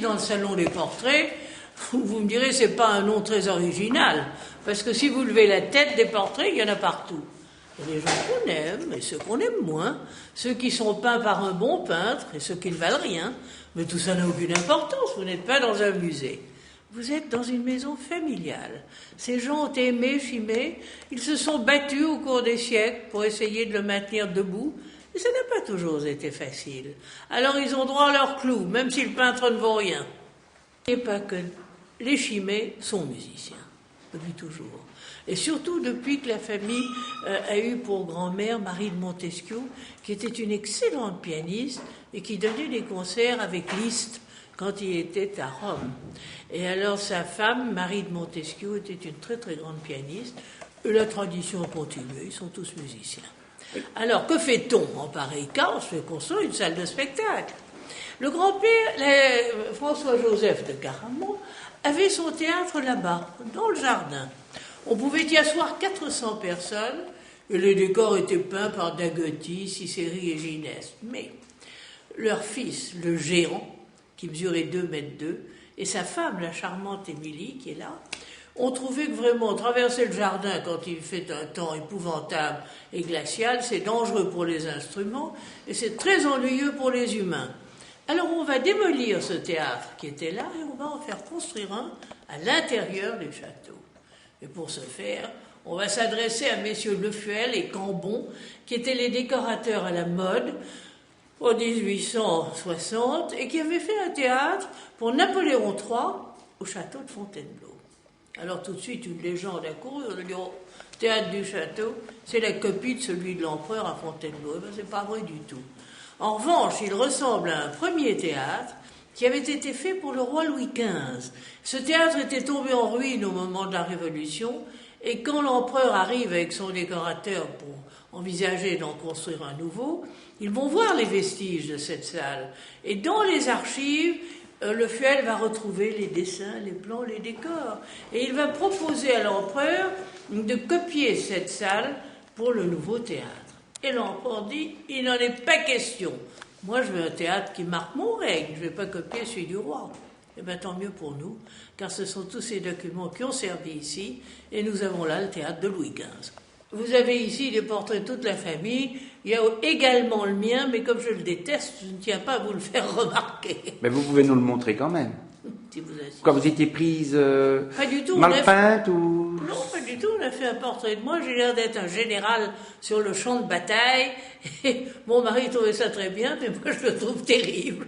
dans le salon des portraits, vous me direz, c'est pas un nom très original, parce que si vous levez la tête des portraits, il y en a partout. Il y a des gens qu'on aime et ceux qu'on aime moins, ceux qui sont peints par un bon peintre et ceux qui ne valent rien, mais tout ça n'a aucune importance, vous n'êtes pas dans un musée. Vous êtes dans une maison familiale. Ces gens ont aimé Chimay, ils se sont battus au cours des siècles pour essayer de le maintenir debout, et ça n'a pas toujours été facile. Alors ils ont droit à leur clou, même si le peintre ne vaut rien. Et pas que les Chimay sont musiciens, depuis toujours. Et surtout depuis que la famille a eu pour grand-mère Marie de Montesquieu, qui était une excellente pianiste et qui donnait des concerts avec Liszt quand il était à Rome. Et alors sa femme, Marie de Montesquieu, était une très très grande pianiste. Et la tradition a continué, ils sont tous musiciens. Alors que fait-on en pareil cas? On se fait construire une salle de spectacle. Le grand-père, François-Joseph de Caraman, avait son théâtre là-bas, dans le jardin. On pouvait y asseoir 400 personnes, et les décors étaient peints par Dagotti, Cicéry et Gineste. Mais leur fils, le géant, qui mesurait 2,2 mètres, et sa femme, la charmante Émilie, qui est là, ont trouvé que vraiment traverser le jardin quand il fait un temps épouvantable et glacial, c'est dangereux pour les instruments, et c'est très ennuyeux pour les humains. Alors on va démolir ce théâtre qui était là, et on va en faire construire un à l'intérieur du château. Et pour ce faire, on va s'adresser à messieurs Lefuel et Cambon, qui étaient les décorateurs à la mode en 1860 et qui avaient fait un théâtre pour Napoléon III au château de Fontainebleau. Alors tout de suite, une légende a couru, on a dit, oh, théâtre du château, c'est la copie de celui de l'empereur à Fontainebleau. Eh bien, c'est pas vrai du tout. En revanche, il ressemble à un premier théâtre qui avait été fait pour le roi Louis XV. Ce théâtre était tombé en ruine au moment de la Révolution, et quand l'empereur arrive avec son décorateur pour envisager d'en construire un nouveau, ils vont voir les vestiges de cette salle. Et dans les archives, Lefuel va retrouver les dessins, les plans, les décors. Et il va proposer à l'empereur de copier cette salle pour le nouveau théâtre. Et l'empereur dit, il n'en est pas question. Moi, je veux un théâtre qui marque mon règne, je ne vais pas copier celui du roi. Eh bien, tant mieux pour nous, car ce sont tous ces documents qui ont servi ici, et nous avons là le théâtre de Louis XV. Vous avez ici des portraits de toute la famille, il y a également le mien, mais comme je le déteste, je ne tiens pas à vous le faire remarquer. Mais vous pouvez nous le montrer quand même. Si vous assistez. Quand vous étiez prise Pas du tout, mal peinte ou... Non, pas du tout. On a fait un portrait de moi. J'ai l'air d'être un général sur le champ de bataille. Et mon mari trouvait ça très bien, mais moi je le trouve terrible.